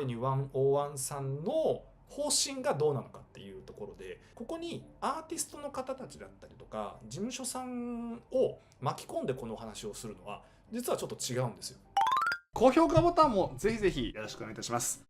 ベニュー101さんの方針がどうなのかっていうところで、ここにアーティストの方たちだったりとか事務所さんを巻き込んでこのお話をするのは実はちょっと違うんですよ。高評価ボタンもぜひぜひよろしくお願いいたします。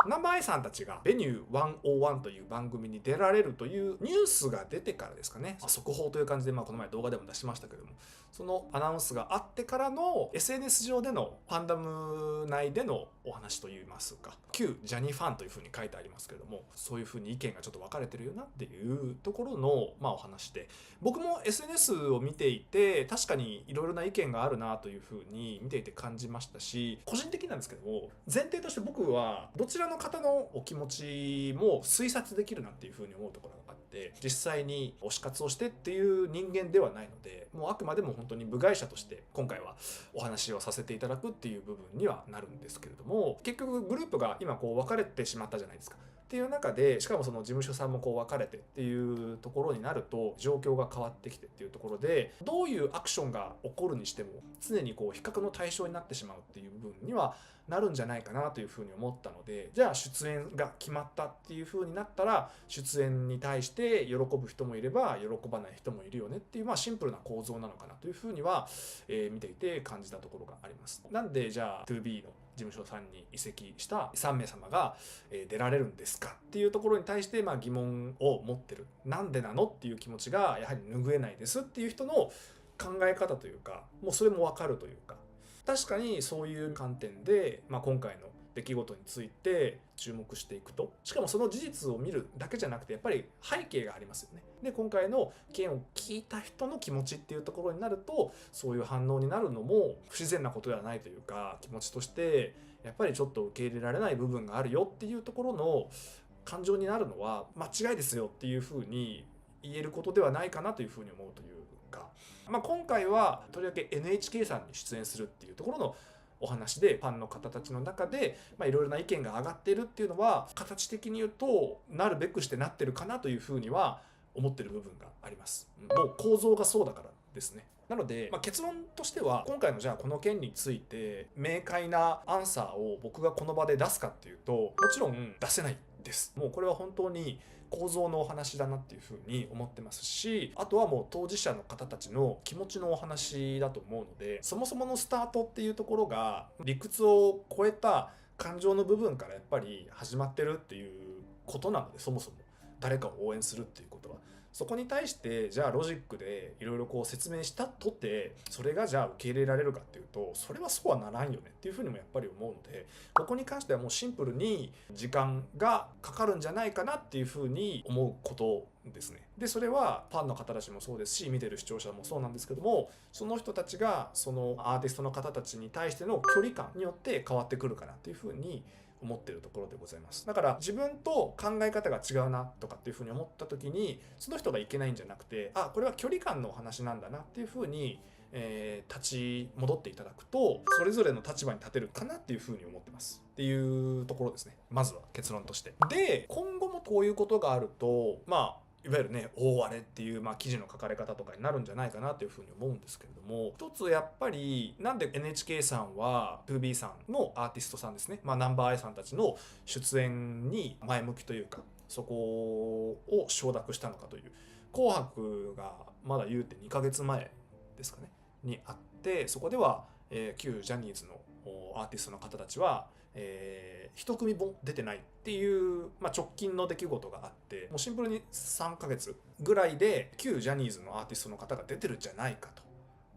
ナンバーアイさんたちがベニュー101という番組に出られるというニュースが出てからですかね、速報という感じで、この前動画でも出しましたけれども、そのアナウンスがあってからの SNS 上でのファンダム内でのお話といいますか、旧ジャニーファンというふうに書いてありますけれども、そういうふうに意見がちょっと分かれてるよなっていうところの、お話で、僕も SNS を見ていて確かにいろいろな意見があるなというふうに見ていて感じましたし、個人的なんですけども、前提として僕はどちらの方のお気持ちも推察できるなっていうふうに思うところがあって、実際に推し活をしてっていう人間ではないので、もうあくまでも本当に部外者として今回はお話をさせていただくっていう部分にはなるんですけれども、結局グループが今こう分かれてしまったじゃないですか。っていう中で、しかもその事務所さんもこう分かれてっていうところになると状況が変わってきてっていうところで、どういうアクションが起こるにしても常にこう比較の対象になってしまうっていう部分にはなるんじゃないかなというふうに思ったので、じゃあ出演が決まったっていうふうになったら出演に対して喜ぶ人もいれば喜ばない人もいるよねっていう、シンプルな構造なのかなというふうには、見ていて感じたところがあります。なんでじゃあ 2B の事務所さんに移籍した3名様が出られるんですかっていうところに対して疑問を持ってる、なんでなのっていう気持ちがやはり拭えないですっていう人の考え方というか、もうそれも分かるというか、確かにそういう観点で、今回の出来事について注目していくと、しかもその事実を見るだけじゃなくてやっぱり背景がありますよね。で今回の意見を聞いた人の気持ちっていうところになると、そういう反応になるのも不自然なことではないというか、気持ちとしてやっぱりちょっと受け入れられない部分があるよっていうところの感情になるのは間違いですよっていうふうに言えることではないかなというふうに思うというか、今回はとりわけ NHK さんに出演するっていうところのお話で、ファンの方たちの中でいろいろな意見が上がっているっていうのは、形的に言うとなるべくしてなってるかなというふうには思ってる部分があります。もう構造がそうだからですね。なので、結論としては今回のじゃあこの件について明快なアンサーを僕がこの場で出すかっていうと、もちろん出せないです。もうこれは本当に構造のお話だなっていうふうに思ってますし、あとはもう当事者の方たちの気持ちのお話だと思うので、そもそものスタートっていうところが理屈を超えた感情の部分からやっぱり始まってるっていうことなので、そもそも誰かを応援するっていうことは、そこに対してじゃあロジックでいろいろこう説明したとて、それがじゃあ受け入れられるかっていうと、それはそうはならんよねっていうふうにもやっぱり思うので、ここに関してはもうシンプルに時間がかかるんじゃないかなっていうふうに思うことですね。でそれはファンの方たちもそうですし、見てる視聴者もそうなんですけども、その人たちがそのアーティストの方たちに対しての距離感によって変わってくるかなっていうふうに思ってるところでございます。だから自分と考え方が違うなとかっていうふうに思った時に、その人がいけないんじゃなくて、これは距離感のお話なんだなっていうふうに立ち戻っていただくと、それぞれの立場に立てるかなっていうふうに思ってますっていうところですね。まずは結論として。で今後もこういうことがあると、いわゆるね大荒れっていう、記事の書かれ方とかになるんじゃないかなというふうに思うんですけれども、一つやっぱりなんで NHK さんは 2B さんのアーティストさんですね、ナンバーアイさんたちの出演に前向きというか、そこを承諾したのかという、紅白がまだ言うて2ヶ月前ですかねにあって、そこでは、旧ジャニーズのアーティストの方たちは一組も出てないっていう、直近の出来事があって、もうシンプルに3ヶ月ぐらいで旧ジャニーズのアーティストの方が出てるんじゃないかと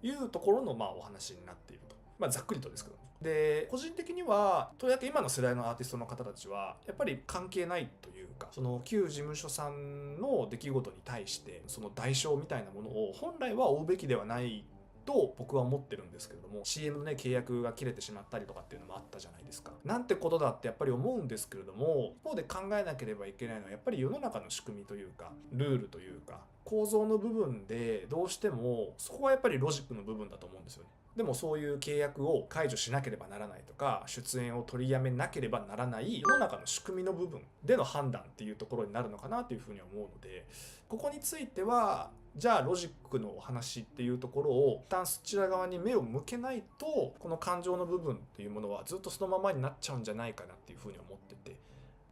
いうところのお話になっていると、ざっくりとですけども。で個人的にはとりわけ今の世代のアーティストの方たちはやっぱり関係ないというか、その旧事務所さんの出来事に対してその代償みたいなものを本来は負うべきではないと僕は思ってるんですけれども、 CM のね契約が切れてしまったりとかっていうのもあったじゃないですか。なんてことだってやっぱり思うんですけれども、一方で考えなければいけないのはやっぱり世の中の仕組みというかルールというか構造の部分で、どうしてもそこはやっぱりロジックの部分だと思うんですよね。でもそういう契約を解除しなければならないとか、出演を取りやめなければならない世の中の仕組みの部分での判断っていうところになるのかなというふうに思うので、ここについてはじゃあロジックのお話っていうところを一旦そちら側に目を向けないと、この感情の部分っていうものはずっとそのままになっちゃうんじゃないかなっていうふうに思ってて、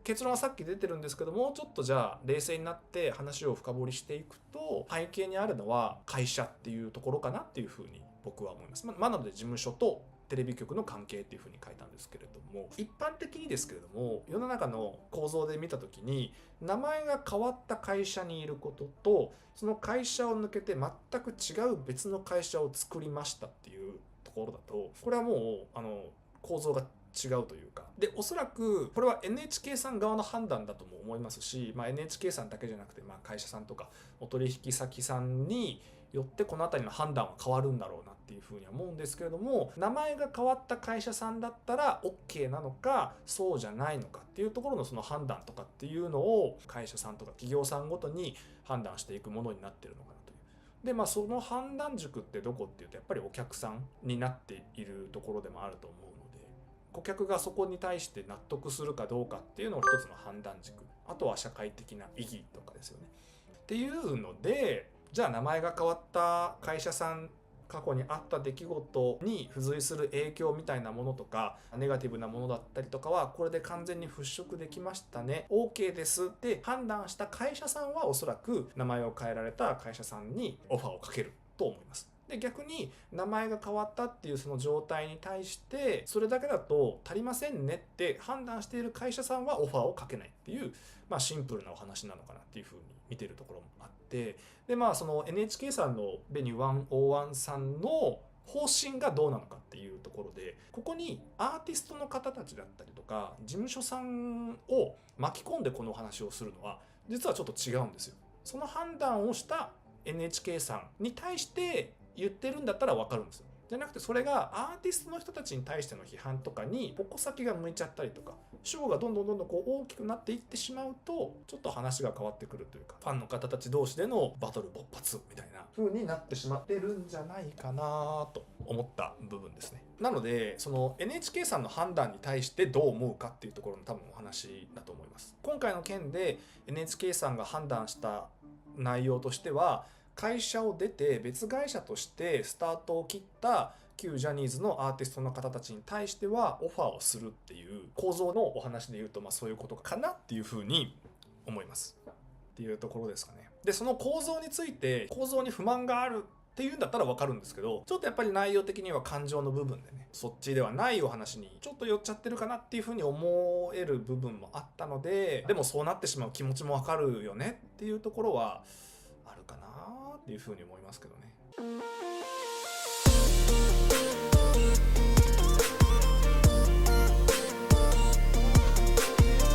結論はさっき出てるんですけども、ちょっとじゃあ冷静になって話を深掘りしていくと、背景にあるのは会社っていうところかなっていうふうに僕は思います。なので事務所とテレビ局の関係っていうふうに書いたんですけれども、一般的にですけれども、世の中の構造で見た時に名前が変わった会社にいることと、その会社を抜けて全く違う別の会社を作りましたっていうところだと、これはもう構造が違うというか、でおそらくこれは NHK さん側の判断だとも思いますし、NHK さんだけじゃなくて、会社さんとかお取引先さんによってこの辺りの判断は変わるんだろうなっていうふうには思うんですけれども、名前が変わった会社さんだったら OK なのかそうじゃないのかっていうところのその判断とかっていうのを会社さんとか企業さんごとに判断していくものになってるのかなという。でその判断軸ってどこっていうと、やっぱりお客さんになっているところでもあると思うので、顧客がそこに対して納得するかどうかっていうのを一つの判断軸、あとは社会的な意義とかですよねっていうので、じゃあ名前が変わった会社さん、過去にあった出来事に付随する影響みたいなものとかネガティブなものだったりとかはこれで完全に払拭できましたね OK ですって判断した会社さんは、おそらく名前を変えられた会社さんにオファーをかけると思います。で逆に名前が変わったっていうその状態に対して、それだけだと足りませんねって判断している会社さんはオファーをかけないっていう、シンプルなお話なのかなっていうふうに見てるところもあって、でその NHK さんのベニュー101さんの方針がどうなのかっていうところで、ここにアーティストの方たちだったりとか事務所さんを巻き込んでこのお話をするのは実はちょっと違うんですよ。その判断をした NHK さんに対して言ってるんだったら分かるんですよ。じゃなくて、それがアーティストの人たちに対しての批判とかに矛先が向いちゃったりとか、ショーがどんどんこう大きくなっていってしまうと、ちょっと話が変わってくるというか、ファンの方たち同士でのバトル勃発みたいな風になってしまってるんじゃないかなと思った部分ですね。なのでその NHK さんの判断に対してどう思うかっていうところの多分お話だと思います。今回の件で NHK さんが判断した内容としては、会社を出て別会社としてスタートを切った旧ジャニーズのアーティストの方たちに対してはオファーをするっていう構造のお話で言うと、そういうことかなっていうふうに思いますっていうところですかね。でその構造について、構造に不満があるっていうんだったら分かるんですけど、ちょっとやっぱり内容的には感情の部分でね、そっちではないお話にちょっと寄っちゃってるかなっていうふうに思える部分もあったので、でもそうなってしまう気持ちも分かるよねっていうところはあるかなっていうふうに思いますけどね。